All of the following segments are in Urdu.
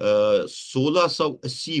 1680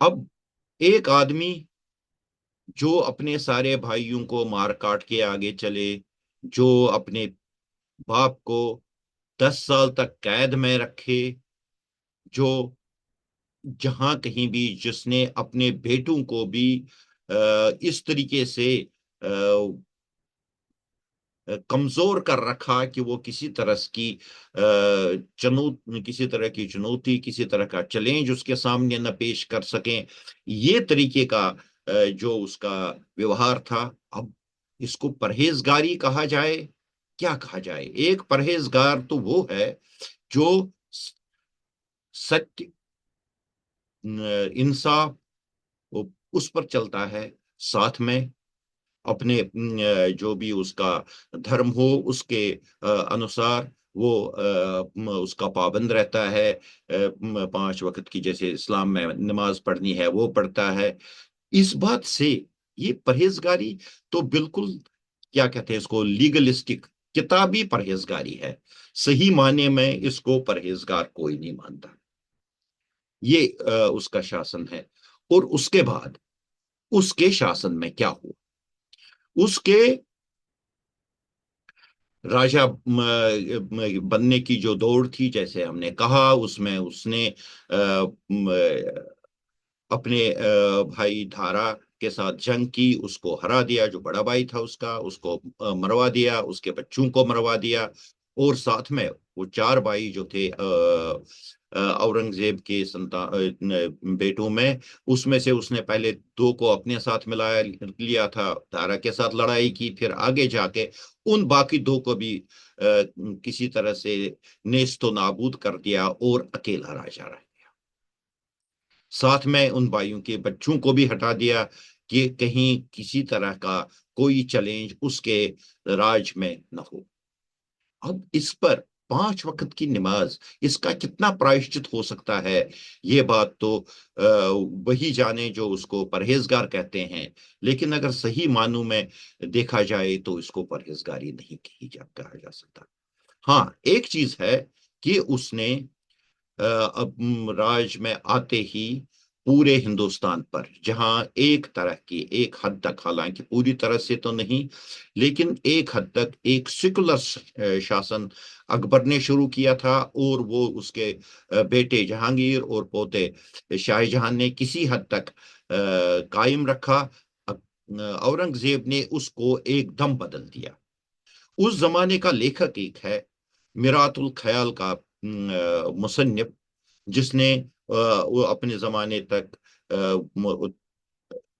اب ایک آدمی جو اپنے سارے بھائیوں کو مار کاٹ کے آگے چلے، جو اپنے باپ کو 10 سال تک قید میں رکھے، جو جہاں کہیں بھی جس نے اپنے بیٹوں کو بھی اس طریقے سے کمزور کر رکھا کہ وہ کسی طرح کی چنوتی، کسی طرح کا چیلنج اس کے سامنے نہ پیش کر سکیں، یہ طریقے کا جو اس کا ویوہار تھا۔ اب اس کو پرہیزگاری کہا جائے، کیا کہا جائے؟ ایک پرہیزگار تو وہ ہے جو ستیہ، انصاف، اس پر چلتا ہے، ساتھ میں اپنے جو بھی اس کا دھرم ہو اس کے انوسار وہ اس کا پابند رہتا ہے، 5 وقت کی جیسے اسلام میں نماز پڑھنی ہے وہ پڑھتا ہے۔ اس بات سے یہ پرہیزگاری تو بالکل، کیا کہتے ہیں اس کو، لیگلسٹک، کتابی پرہیزگاری ہے۔ صحیح معنی میں اس کو پرہیزگار کوئی نہیں مانتا۔ یہ اس کا شاسن ہے۔ اور اس کے بعد اس کے شاسن میں کیا ہوا؟ اس کے راجا بننے کی جو دوڑ تھی، جیسے ہم نے کہا، اس میں اس نے اپنے بھائی دھارا کے ساتھ جنگ کی، اس کو ہرا دیا، جو بڑا بھائی تھا اس کا، اس کو مروا دیا، اس کے بچوں کو مروا دیا، اور ساتھ میں وہ 4 بھائی جو تھے اورنگزیب کے بیٹوں میں، اس میں سے اس نے پہلے 2 کو اپنے ساتھ ملایا لیا تھا، دھارا کے ساتھ لڑائی کی، پھر آگے جا کے ان باقی 2 کو بھی کسی طرح سے نیست و نابود کر دیا اور اکیلا راجا رہ گیا۔ ساتھ میں ان بھائیوں کے بچوں کو بھی ہٹا دیا کہ کہیں کسی طرح کا کوئی چیلنج اس کے راج میں نہ ہو۔ اب اس پر 5 وقت کی نماز، اس کا کتنا پرائشچت ہو سکتا ہے، یہ بات تو وہی جانے جو اس کو پرہیزگار کہتے ہیں، لیکن اگر صحیح معنوں میں دیکھا جائے تو اس کو پرہیزگاری نہیں کہا جا سکتا۔ ہاں، ایک چیز ہے کہ اس نے اب راج میں آتے ہی پورے ہندوستان پر، جہاں ایک طرح کی، ایک حد تک، حالانکہ پوری طرح سے تو نہیں، لیکن ایک حد تک ایک سیکولر شاسن اکبر نے شروع کیا تھا، اور وہ اس کے بیٹے جہانگیر اور پوتے شاہ جہان نے کسی حد تک قائم رکھا۔ اورنگزیب نے اس کو ایک دم بدل دیا۔ اس زمانے کا لیکھک ایک ہے، میرات الخیال کا مصنف، جس نے وہ اپنے زمانے تک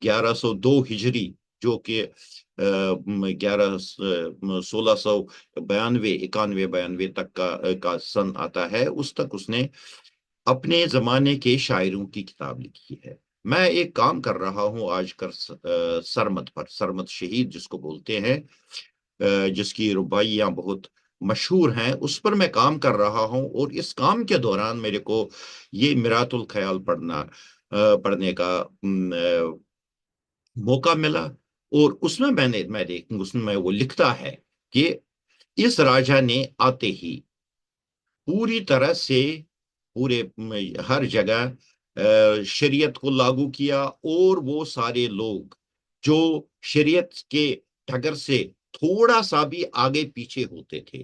1102 ہجری، جو کہ 1692 تک کا سن آتا ہے، اس تک اس نے اپنے زمانے کے شاعروں کی کتاب لکھی ہے۔ میں ایک کام کر رہا ہوں آج کل سرمد پر، سرمد شہید جس کو بولتے ہیں، جس کی رباعیاں بہت مشہور ہیں، اس پر میں کام کر رہا ہوں، اور اس کام کے دوران میرے کو یہ میرات الخیال پڑھنے کا موقع ملا، اور اس میں اس میں وہ لکھتا ہے کہ اس راجا نے آتے ہی پوری طرح سے پورے ہر جگہ شریعت کو لاگو کیا، اور وہ سارے لوگ جو شریعت کے ڈگر سے تھوڑا سا بھی آگے پیچھے ہوتے تھے،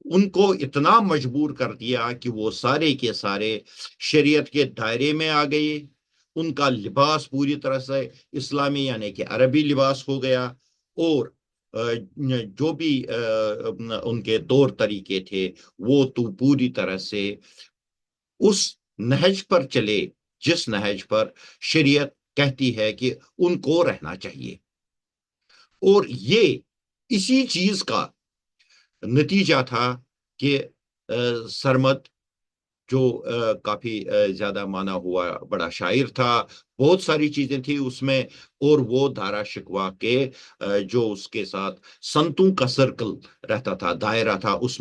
ان کو اتنا مجبور کر دیا کہ وہ سارے کے سارے شریعت کے دائرے میں آ گئے۔ ان کا لباس پوری طرح سے اسلامی یعنی کہ عربی لباس ہو گیا، اور جو بھی ان کے طور طریقے تھے وہ تو پوری طرح سے اس نہج پر چلے جس نہج پر شریعت کہتی ہے کہ ان کو رہنا چاہیے۔ اور یہ اسی چیز کا نتیجہ تھا کہ سرمد، جو کافی زیادہ مانا ہوا بڑا شاعر تھا، بہت ساری چیزیں تھی اس میں، اور وہ دھارا شکوا کے جو اس کے ساتھ سنتوں کا سرکل رہتا تھا، دائرہ تھا، اس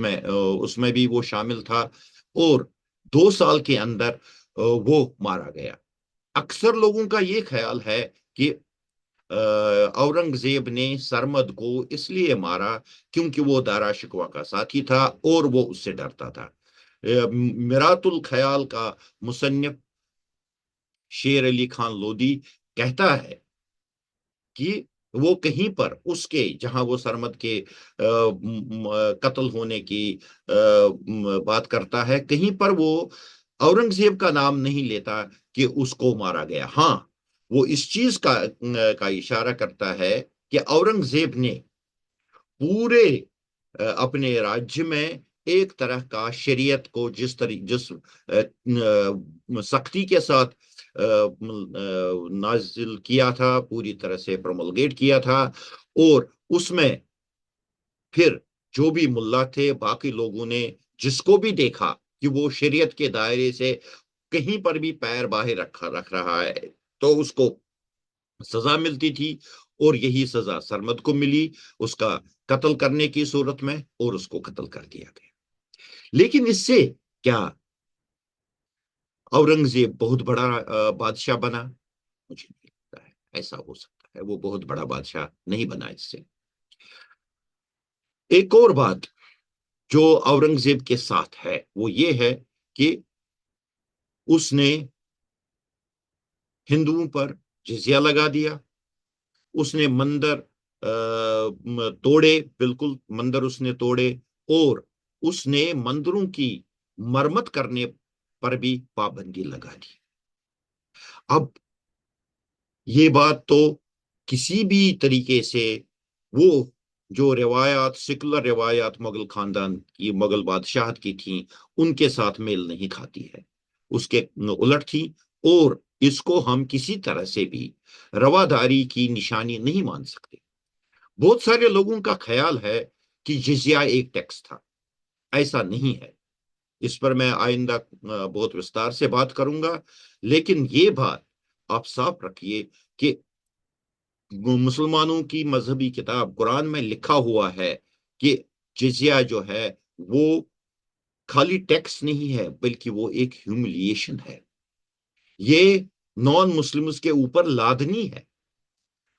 میں بھی وہ شامل تھا، اور 2 سال کے اندر وہ مارا گیا۔ اکثر لوگوں کا یہ خیال ہے کہ اورنگزیب نے سرمد کو اس لیے مارا کیونکہ وہ دارا شکوا کا ساتھی تھا اور وہ اس سے ڈرتا تھا۔ میرات الخیال کا مصنف شیر علی خان لودھی کہتا ہے کہ وہ کہیں پر اس کے جہاں وہ سرمد کے قتل ہونے کی بات کرتا ہے، کہیں پر وہ اورنگزیب کا نام نہیں لیتا کہ اس کو مارا گیا۔ ہاں، وہ اس چیز کا اشارہ کرتا ہے کہ اورنگزیب نے پورے اپنے راجیہ میں ایک طرح کا شریعت کو جس سختی کے ساتھ نازل کیا تھا، پوری طرح سے پروملگیٹ کیا تھا، اور اس میں پھر جو بھی ملا تھے، باقی لوگوں نے جس کو بھی دیکھا کہ وہ شریعت کے دائرے سے کہیں پر بھی پیر باہر رکھ رہا ہے تو اس کو سزا ملتی تھی، اور یہی سزا سرمد کو ملی اس کا قتل کرنے کی صورت میں، اور اس کو قتل کر دیا گیا۔ لیکن اس سے کیا اورنگزیب بہت بڑا بادشاہ بنا؟ مجھے نہیں لگتا ہے ایسا ہو سکتا ہے، وہ بہت بڑا بادشاہ نہیں بنا اس سے۔ ایک اور بات جو اورنگزیب کے ساتھ ہے وہ یہ ہے کہ اس نے ہندوؤں پر جزیہ لگا دیا، اس نے مندر توڑے، بالکل مندر اس نے توڑے، اور اس نے مندروں کی مرمت کرنے پر بھی پابندی لگا دی۔ اب یہ بات تو کسی بھی طریقے سے وہ جو روایات، سیکولر روایات مغل خاندان کی، مغل بادشاہت کی تھیں، ان کے ساتھ میل نہیں کھاتی ہے، اس کے الٹ تھی، اور اس کو ہم کسی طرح سے بھی رواداری کی نشانی نہیں مان سکتے۔ بہت سارے لوگوں کا خیال ہے کہ جزیہ ایک ٹیکس تھا، ایسا نہیں ہے۔ اس پر میں آئندہ بہت وستار سے بات کروں گا، لیکن یہ بات آپ صاف رکھیے کہ مسلمانوں کی مذہبی کتاب قرآن میں لکھا ہوا ہے کہ جزیہ جو ہے وہ خالی ٹیکس نہیں ہے، بلکہ وہ ایک ہیوملیشن ہے، یہ نان مسلمز کے اوپر لادنی ہے۔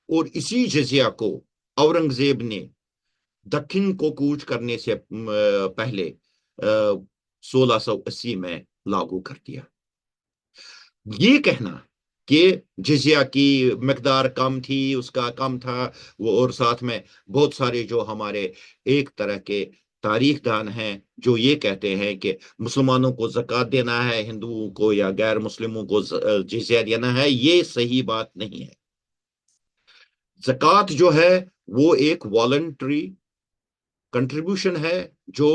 اور اسی جزیہ کو اورنگزیب نے دکن کو کوچ کرنے سے پہلے 1680 میں لاگو کر دیا۔ یہ کہنا کہ جزیہ کی مقدار کم تھی، اس کا کم تھا، وہ اور ساتھ میں بہت سارے جو ہمارے ایک طرح کے تاریخ دان ہیں جو یہ کہتے ہیں کہ مسلمانوں کو زکوٰۃ دینا ہے، ہندوؤں کو یا غیر مسلموں کو جزیہ دینا ہے، یہ صحیح بات نہیں ہے۔ زکوٰۃ جو ہے وہ ایک والنٹری کنٹریبیوشن ہے جو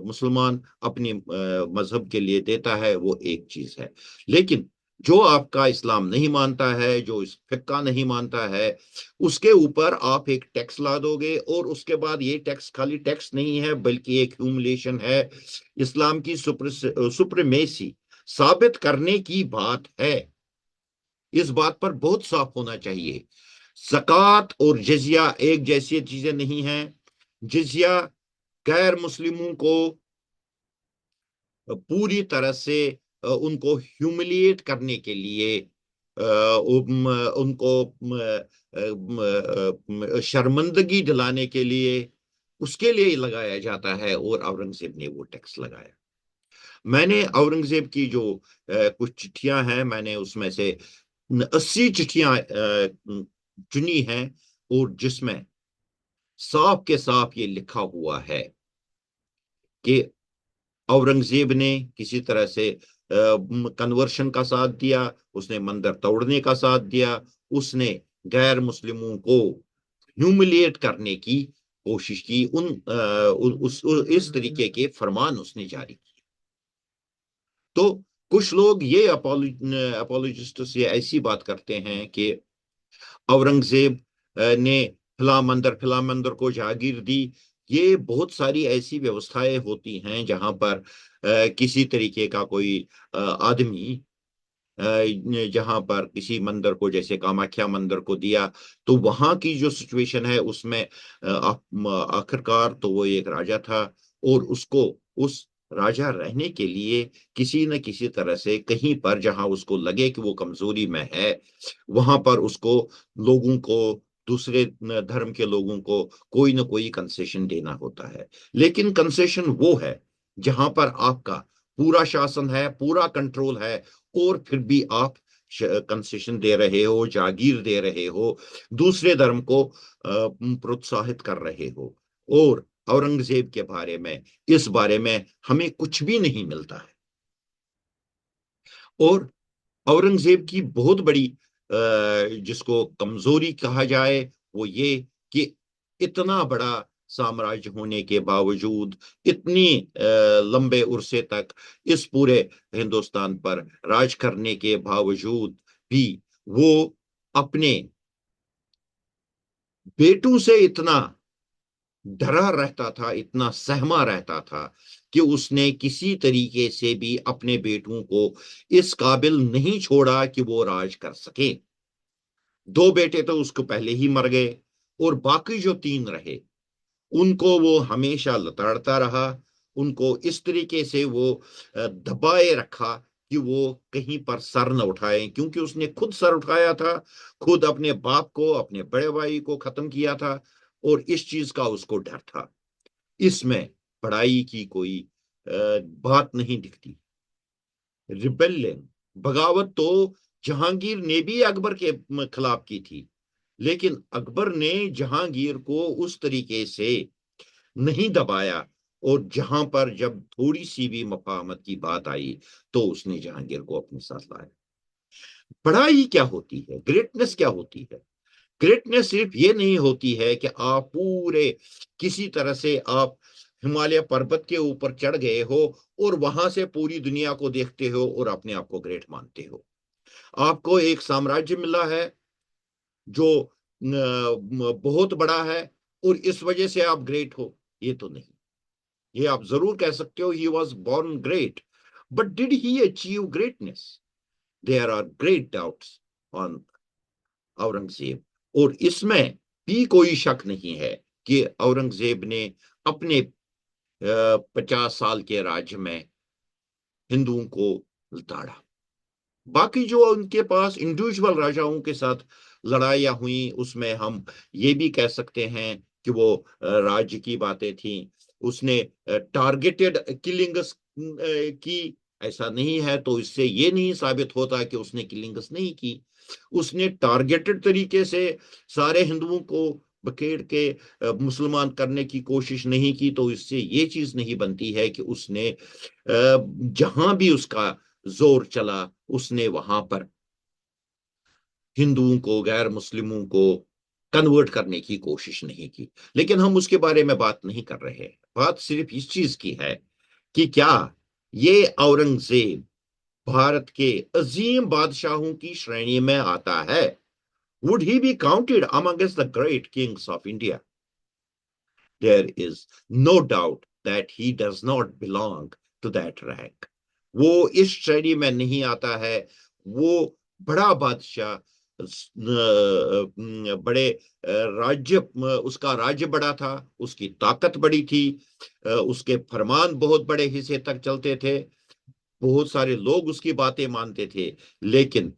مسلمان اپنی مذہب کے لیے دیتا ہے، وہ ایک چیز ہے۔ لیکن جو آپ کا اسلام نہیں مانتا ہے، جو اس فقہ نہیں مانتا ہے، اس کے اوپر آپ ایک ٹیکس لا دو گے، اور اس کے بعد یہ ٹیکس خالی ٹیکس نہیں ہے بلکہ ایک ہیوملیشن ہے، اسلام کی سپریمیسی ثابت کرنے کی بات ہے۔ اس بات پر بہت صاف ہونا چاہیے۔ زکوٰۃ اور جزیہ ایک جیسی چیزیں نہیں ہیں۔ جزیہ غیر مسلموں کو پوری طرح سے ان کو ہیوملیٹ کرنے کے لیے، ان کو شرمندگی دلانے کے لیے، اس کے لیے لگایا جاتا ہے، اور اورنگزیب نے وہ ٹیکس لگایا۔ میں نے اورنگزیب کی جو کچھ چٹھیاں ہیں، میں نے اس میں سے 80 چٹھیاں چنی ہیں، اور جس میں صاف کے صاف یہ لکھا ہوا ہے کہ اورنگزیب نے کسی طرح سے کنورشن کا ساتھ دیا، اس نے مندر توڑنے کا ساتھ دیا، اس نے غیر مسلموں کو ہیوملیٹ کرنے کی کوشش کی، اس طریقے کے فرمان اس نے جاری کیے۔ تو کچھ لوگ یہ اپولوجسٹس یہ ایسی بات کرتے ہیں کہ اورنگزیب نے فلاں مندر کو جاگیر دی۔ یہ بہت ساری ایسی ویوستھائیں ہوتی ہیں جہاں پر کسی طریقے کا کوئی آدمی جہاں پر کسی مندر کو، جیسے کاماکھیا مندر کو دیا، تو وہاں کی جو سچویشن ہے اس میں آخرکار تو وہ ایک راجا تھا، اور اس کو اس راجا رہنے کے لیے کسی نہ کسی طرح سے کہیں پر جہاں اس کو لگے کہ وہ کمزوری میں ہے، وہاں پر اس کو لوگوں کو، دوسرے دھرم کے لوگوں کو کوئی نہ کوئی کنسیشن دینا ہوتا ہے۔ لیکن کنسیشن وہ ہے جہاں پر آپ کا پورا شاسن ہے، پورا کنٹرول ہے، اور پھر بھی آپ کنسیشن دے رہے ہو، جاگیر دے رہے ہو، دوسرے دھرم کو پروتساہت کر رہے ہو، اور اورنگزیب کے بارے میں، اس بارے میں ہمیں کچھ بھی نہیں ملتا ہے۔ اور اورنگزیب کی بہت بڑی جس کو کمزوری کہا جائے وہ یہ کہ اتنا بڑا سامراج ہونے کے باوجود، اتنی لمبے عرصے تک اس پورے ہندوستان پر راج کرنے کے باوجود بھی وہ اپنے بیٹوں سے اتنا ڈرا رہتا تھا، اتنا سہما رہتا تھا کہ اس نے کسی طریقے سے بھی اپنے بیٹوں کو اس قابل نہیں چھوڑا کہ وہ راج کر سکے۔ 2 بیٹے تو اس کو پہلے ہی مر گئے، اور باقی جو 3 رہے ان کو وہ ہمیشہ لتاڑتا رہا، ان کو اس طریقے سے وہ دبائے رکھا کہ وہ کہیں پر سر نہ اٹھائیں، کیونکہ اس نے خود سر اٹھایا تھا، خود اپنے باپ کو، اپنے بڑے بھائی کو ختم کیا تھا، اور اس چیز کا اس کو ڈر تھا۔ اس میں پڑھائی کی کوئی بات نہیں دکھتی۔ ریبیلین، بغاوت تو جہانگیر نے بھی اکبر کے خلاف کی تھی، لیکن اکبر نے جہانگیر کو اس طریقے سے نہیں دبایا، اور جہاں پر جب تھوڑی سی بھی مفاہمت کی بات آئی تو اس نے جہانگیر کو اپنے ساتھ لایا۔ پڑھائی کیا ہوتی ہے؟ گریٹنس کیا ہوتی ہے؟ گریٹنس صرف یہ نہیں ہوتی ہے کہ آپ پورے کسی طرح سے آپ ہمالیہ پربت کے اوپر چڑھ گئے ہو اور وہاں سے پوری دنیا کو دیکھتے ہو اور اپنے آپ کو گریٹ مانتے ہو۔ آپ کو ایک سامراجیہ ملا ہے جو بہت بڑا ہے، اور اس وجہ سے آپ گریٹ ہو، یہ تو نہیں۔ یہ آپ ضرور کہہ سکتے ہو he was born great, but did he achieve greatness? There are great doubts on Aurangzeb, اور اس میں بھی کوئی شک نہیں ہے کہ اورنگزیب نے اپنے 50 سال کے راج میں ہندوؤں کو لتاڑا۔ باقی جو ان کے پاس انڈیویجول راجاؤں کے ساتھ لڑائیاں ہوئیں، اس میں ہم یہ بھی کہہ سکتے ہیں کہ وہ راج کی باتیں تھیں۔ اس نے ٹارگیٹڈ کلنگس کی، ایسا نہیں ہے تو اس سے یہ نہیں ثابت ہوتا کہ اس نے کلنگس نہیں کی۔ اس نے ٹارگیٹڈ طریقے سے سارے ہندوؤں کو بکھیر کے مسلمان کرنے کی کوشش نہیں کی، تو اس سے یہ چیز نہیں بنتی ہے کہ اس نے جہاں بھی اس کا زور چلا اس نے وہاں پر ہندوؤں کو، غیر مسلموں کو کنورٹ کرنے کی کوشش نہیں کی۔ لیکن ہم اس کے بارے میں بات نہیں کر رہے، بات صرف اس چیز کی ہے کہ کیا یہ اورنگزیب بھارت کے عظیم بادشاہوں کی شرینی میں آتا ہے؟ Would he be counted amongst the great kings of India? There is no doubt that he does not belong to that rank. وہ اس شرینی میں نہیں آتا ہے۔ وہ بڑا بادشاہ، بڑے راجیہ، اس کا راجیہ بڑا تھا، اس کی طاقت بڑی تھی، اس کے فرمان بہت بڑے حصے تک چلتے تھے، بہت سارے لوگ اس کی باتیں مانتے تھے، لیکن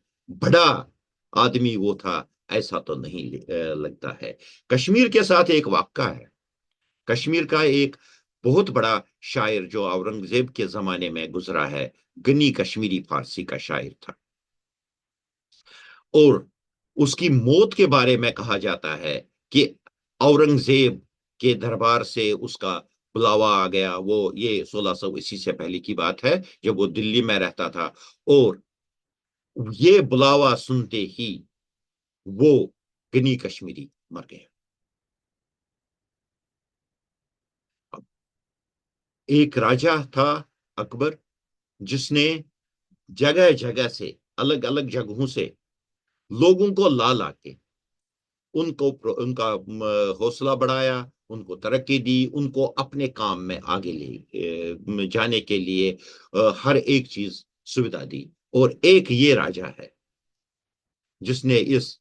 بڑا آدمی وہ تھا ایسا تو نہیں لگتا ہے۔ کشمیر کے ساتھ ایک واقعہ ہے۔ کشمیر کا ایک بہت بڑا شاعر جو اورنگزیب کے زمانے میں گزرا ہے، غنی کشمیری فارسی کا شاعر تھا، اور اس کی موت کے بارے میں کہا جاتا ہے کہ اورنگزیب کے دربار سے اس کا بلاوا آ گیا۔ وہ یہ 1680 سے پہلے کی بات ہے جب وہ دلی میں رہتا تھا، اور یہ بلاوا سنتے ہی وہ غنی کشمیری مر گیا۔ ایک راجا تھا اکبر، جس نے جگہ جگہ سے، الگ الگ جگہوں سے لوگوں کو لا لا کے ان کا حوصلہ بڑھایا، ان کو ترقی دی، ان کو اپنے کام میں آگے لے جانے کے لیے ہر ایک چیز سویدھا دی۔ اور ایک یہ راجا ہے جس نے اس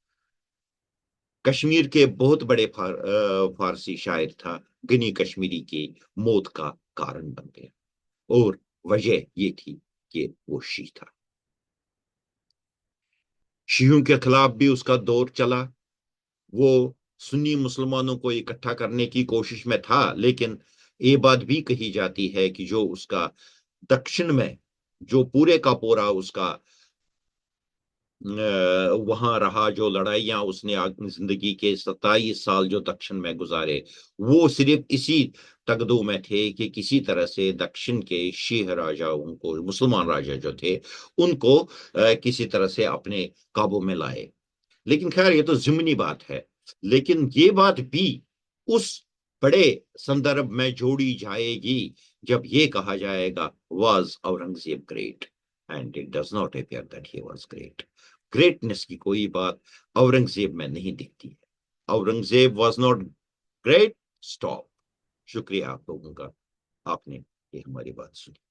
کشمیر کے بہت بڑے فارسی شاعر تھا غنی کشمیری کی موت کا کارن بن گیا، اور وجہ یہ تھی کہ وہ شیعہ تھا۔ شیعوں کے خلاف بھی اس کا دور چلا، وہ سنی مسلمانوں کو اکٹھا کرنے کی کوشش میں تھا، لیکن یہ بات بھی کہی جاتی ہے کہ جو اس کا دکشن میں جو پورے کا پورا اس کا وہاں رہا، جو لڑائیاں اس نے زندگی کے 27 سال جو دکشن میں گزارے، وہ صرف اسی تگدو میں تھے کہ کسی طرح سے دکشن کے شیح راجاؤں کو، مسلمان راجا جو تھے، ان کو کسی طرح سے اپنے قابو میں لائے۔ لیکن خیر یہ تو ضمنی بات ہے، لیکن یہ بات بھی اس بڑے سندرب میں جوڑی جائے گی جب یہ کہا جائے گا was Aurangzeb great, and it does not appear that he was great. Greatness کی کوئی بات اورنگزیب میں نہیں دکھتی ہے۔ Aurangzeb was not great, stop. شکریہ آپ لوگوں کا، آپ نے یہ ہماری بات سنی۔